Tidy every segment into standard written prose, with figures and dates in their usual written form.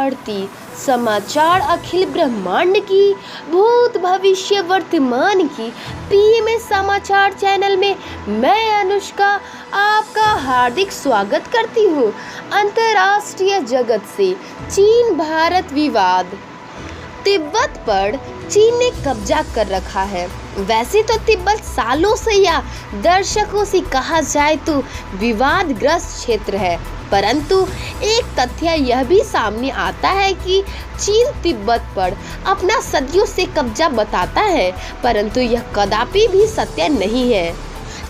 पढ़ती समाचार अखिल ब्रह्मांड की, भूत भविष्य वर्तमान की। पीएमएस समाचार चैनल में मैं अनुष्का आपका हार्दिक स्वागत करती हूँ। अंतर्राष्ट्रीय जगत से चीन भारत विवाद। तिब्बत पर चीन ने कब्जा कर रखा है। वैसे तो तिब्बत सालों से या दशकों से कहा जाए तो विवादग्रस्त क्षेत्र है, परंतु एक तथ्य यह भी सामने आता है कि चीन तिब्बत पर अपना सदियों से कब्जा बताता है, परंतु यह कदापि भी सत्य नहीं है।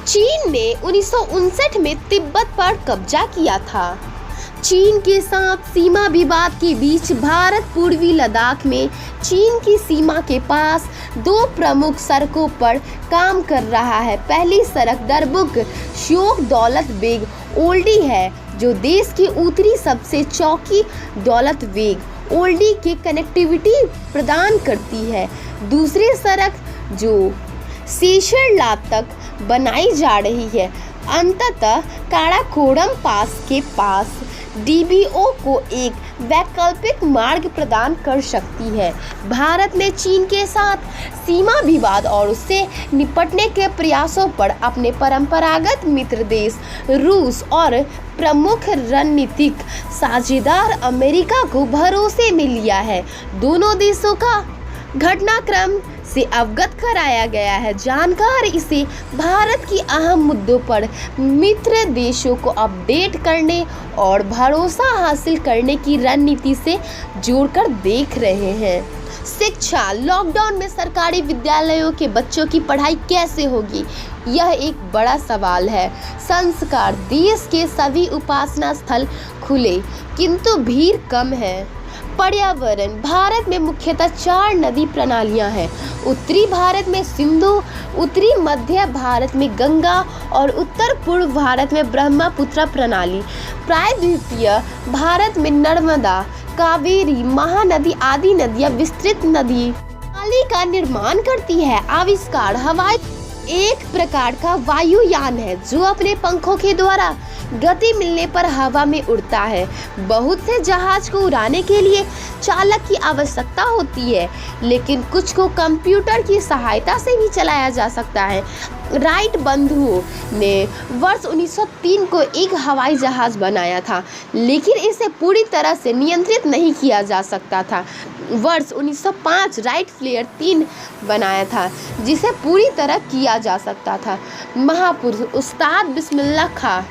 चीन ने 1959 में तिब्बत पर कब्जा किया था। चीन के साथ सीमा विवाद के बीच भारत पूर्वी लद्दाख में चीन की सीमा के पास दो प्रमुख सड़कों पर काम कर रहा है। पहली सड़क दरबुक श्योक दौलत बेग ओल्डी है, जो देश की उत्तरी सबसे चौकी दौलत बेग ओल्डी के कनेक्टिविटी प्रदान करती है। दूसरी सड़क जो सेशरलात तक बनाई जा रही है, अंततः काराकोरम पास के पास डीबीओ को एक वैकल्पिक मार्ग प्रदान कर सकती है। भारत ने चीन के साथ सीमा विवाद और उससे निपटने के प्रयासों पर अपने परंपरागत मित्र देश रूस और प्रमुख रणनीतिक साझेदार अमेरिका को भरोसे में लिया है। दोनों देशों का घटनाक्रम से अवगत कराया गया है। जानकार इसे भारत की अहम मुद्दों पर मित्र देशों को अपडेट करने और भरोसा हासिल करने की रणनीति से जोड़कर देख रहे हैं। शिक्षा। लॉकडाउन में सरकारी विद्यालयों के बच्चों की पढ़ाई कैसे होगी, यह एक बड़ा सवाल है। संस्कार। देश के सभी उपासना स्थल खुले किंतु भीड़ कम है। पर्यावरण। भारत में मुख्यतः 4 नदी प्रणालियां हैं। उत्तरी भारत में सिंधु, उत्तरी मध्य भारत में गंगा और उत्तर पूर्व भारत में ब्रह्मपुत्र प्रणाली। प्रायद्वीपीय भारत में नर्मदा, कावेरी, महानदी आदि नदियां विस्तृत नदी नाली का निर्माण करती है। आविष्कार। हवाई एक प्रकार का वायुयान है जो अपने पंखों के द्वारा गति मिलने पर हवा में उड़ता है। बहुत से जहाज को उड़ाने के लिए चालक की आवश्यकता होती है, लेकिन कुछ को कंप्यूटर की सहायता से भी चलाया जा सकता है। राइट बंधुओं ने वर्ष 1903 को एक हवाई जहाज बनाया था, लेकिन इसे पूरी तरह से नियंत्रित नहीं किया जा सकता था। वर्ष 1905 राइट फ्लेयर 3 बनाया था, जिसे पूरी तरह किया जा सकता था। महापुरुष उस्ताद बिस्मिल्लाह खां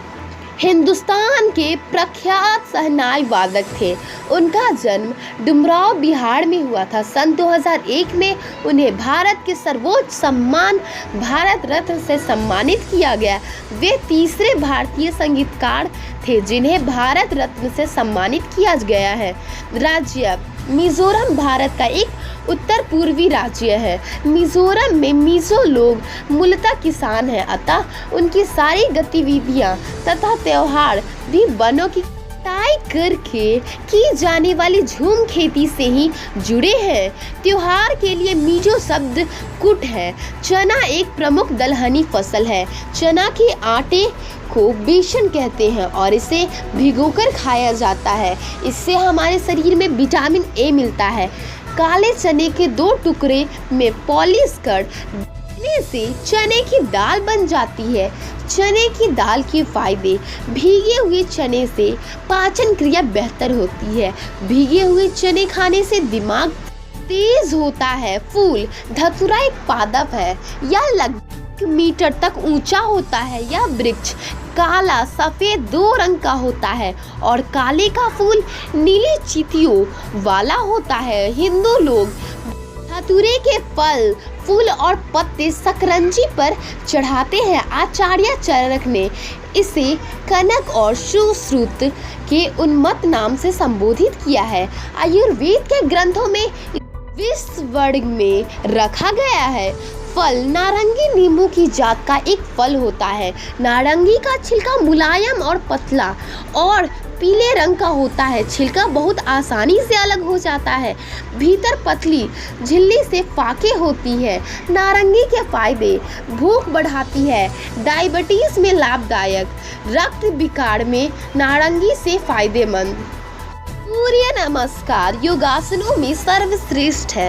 हिंदुस्तान के प्रख्यात शहनाई वादक थे। उनका जन्म डुमराव बिहार में हुआ था। सन 2001 में उन्हें भारत के सर्वोच्च सम्मान भारत रत्न से सम्मानित किया गया। वे तीसरे भारतीय संगीतकार थे जिन्हें भारत रत्न से सम्मानित किया गया है। राज्य। मिजोरम भारत का एक उत्तर पूर्वी राज्य है। मिजोरम में मिजो लोग मूलतः किसान हैं, अतः उनकी सारी गतिविधियां तथा त्योहार भी वनों की कटाई करके की जाने वाली झूम खेती से ही जुड़े हैं। त्योहार के लिए मिजो शब्द कुट है। चना एक प्रमुख दलहनी फसल है। चना के आटे को बेसन कहते हैं और इसे भिगोकर खाया जाता है। इससे हमारे शरीर में विटामिन ए मिलता है। काले चने के 2 टुकड़े में पॉलिश करने से चने की दाल बन जाती है। चने की दाल के फायदे। भीगे हुए चने से पाचन क्रिया बेहतर होती है। भीगे हुए चने खाने से दिमाग तेज होता है। फूल। धतूरा एक पादप है। यह लगभग मीटर तक ऊंचा होता है। यह वृक्ष काला सफेद 2 रंग का होता है और काले का फूल नीली चींटियों वाला होता है। हिंदू लोग धतूरे के फल, फूल और पत्ते सकरंजी पर चढ़ाते हैं। आचार्य चरक ने इसे कनक और सुश्रुत के उन्मत्त नाम से संबोधित किया है। आयुर्वेद के ग्रंथों में इस वर्ग में रखा गया है। फल। नारंगी नींबू की जात का एक फल होता है। नारंगी का छिलका मुलायम और पतला और पीले रंग का होता है। छिलका बहुत आसानी से अलग हो जाता है। भीतर पतली झिल्ली से फाके होती है। नारंगी के फायदे। भूख बढ़ाती है। डायबिटीज में लाभदायक। रक्त विकार में नारंगी से फायदेमंद। सूर्य नमस्कार योगासनों में सर्वश्रेष्ठ है।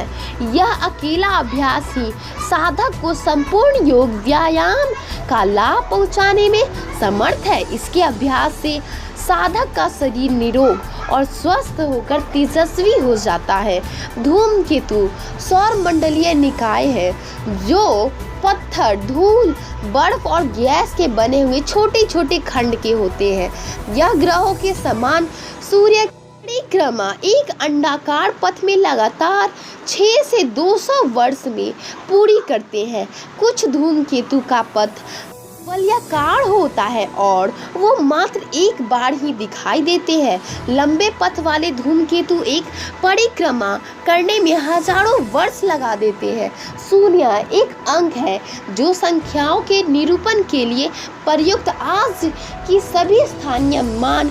यह अकेला अभ्यास ही साधक को संपूर्ण योग व्यायाम का लाभ पहुंचाने में समर्थ है। इसके अभ्यास से साधक का शरीर निरोग और स्वस्थ होकर तेजस्वी हो जाता है। धूमकेतु सौर मंडलीय निकाय है जो पत्थर, धूल, बर्फ और गैस के बने हुए छोटे छोटे खंड के होते हैं। यह ग्रहों के समान सूर्य परिक्रमा एक अंडाकार पथ में लगातार 6 से 200 वर्ष में पूरी करते हैं। कुछ धूमकेतु का पथ वलयाकार होता है और वो मात्र एक बार ही दिखाई देते हैं। लंबे पथ वाले धूमकेतु एक परिक्रमा करने में हजारों वर्ष लगा देते हैं। शून्य एक अंक है जो संख्याओं के निरूपण के लिए प्रयुक्त आज की सभी स्थानीय मान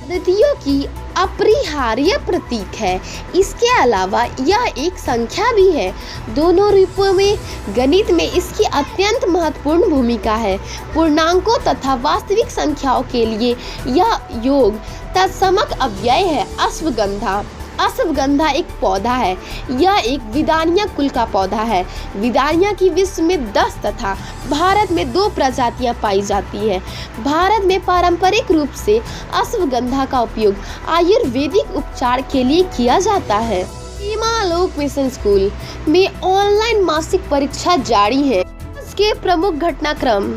पद्धतियों की अपरिहार्य प्रतीक है। इसके अलावा यह एक संख्या भी है। दोनों रूपों में गणित में इसकी अत्यंत महत्वपूर्ण भूमिका है। पूर्णांकों तथा वास्तविक संख्याओं के लिए यह योग तत्समक अव्यय है। अश्वगंधा अश्वगंधा एक पौधा है। यह एक विदानिया कुल का पौधा है। विदानिया की विश्व में 10 तथा भारत में 2 प्रजातियां पाई जाती है। भारत में पारंपरिक रूप से अश्वगंधा का उपयोग आयुर्वेदिक उपचार के लिए किया जाता है। सीमालोक मिशन स्कूल में ऑनलाइन मासिक परीक्षा जारी है। इसके प्रमुख घटनाक्रम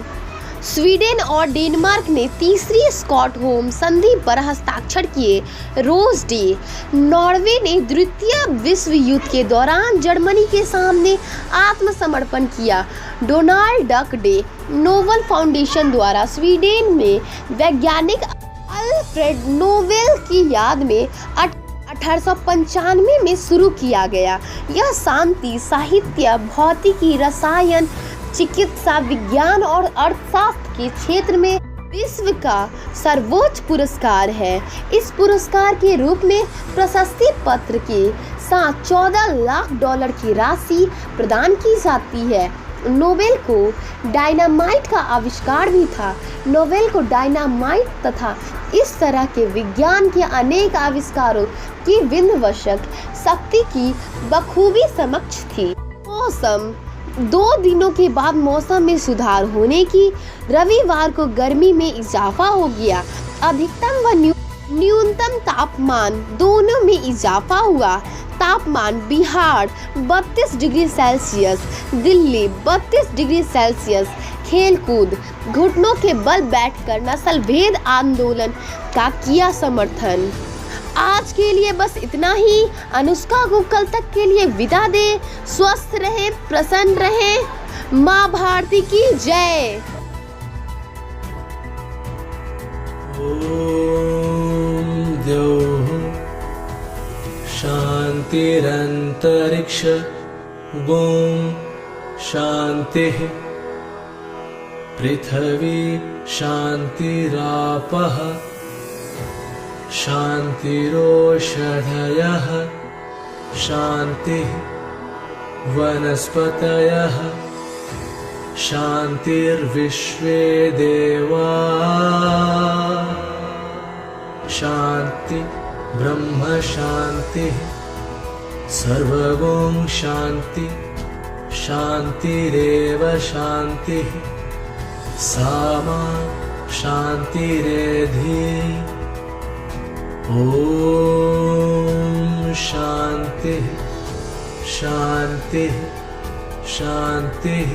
स्वीडन और डेनमार्क ने तीसरी स्टॉकहोम संधि पर हस्ताक्षर किए। रोज डे नॉर्वे ने द्वितीय विश्व युद्ध के दौरान जर्मनी के सामने आत्मसमर्पण किया। Donald duck day Nobel foundation द्वारा स्वीडन में वैज्ञानिक अल्फ्रेड नोबेल की याद में 1895 में शुरू किया गया। यह शांति, साहित्य, भौतिकी, रसायन, चिकित्सा विज्ञान और अर्थशास्त्र के क्षेत्र में विश्व का सर्वोच्च पुरस्कार है। इस पुरस्कार के रूप में प्रशस्ति पत्र के साथ $14 लाख की राशि प्रदान की जाती है। नोबेल को डायनामाइट का आविष्कार भी था। नोबेल को डायनामाइट तथा इस तरह के विज्ञान के अनेक आविष्कारों की विध्वंसक शक्ति की बखूबी समझ थी। मौसम 2 दिनों के बाद मौसम में सुधार होने की रविवार को गर्मी में इजाफा हो गया। अधिकतम व न्यूनतम तापमान दोनों में इजाफा हुआ। तापमान Bihar 32 degree Celsius, Delhi 32 degree Celsius. खेलकूद घुटनों के बल बैठकर नस्लभेद आंदोलन का किया समर्थन। आज के लिए बस इतना ही। अनुष्का को कल तक के लिए विदा दे। स्वस्थ रहे, प्रसन्न रहे। माँ भारती की जय। ओम द्यौः शान्तिरन्तरिक्ष ओम शान्तिः पृथ्वी शान्तिरापः शान्तिरोषधयः शान्तिः वनस्पतयः शान्तिर्विश्वे देवाः शान्ति ब्रह्म शान्तिः सर्वगुण शान्ति शान्तिरेव शान्तिः सामा शान्तिरेधि। ओम शान्तिः शान्तिः शान्तिः।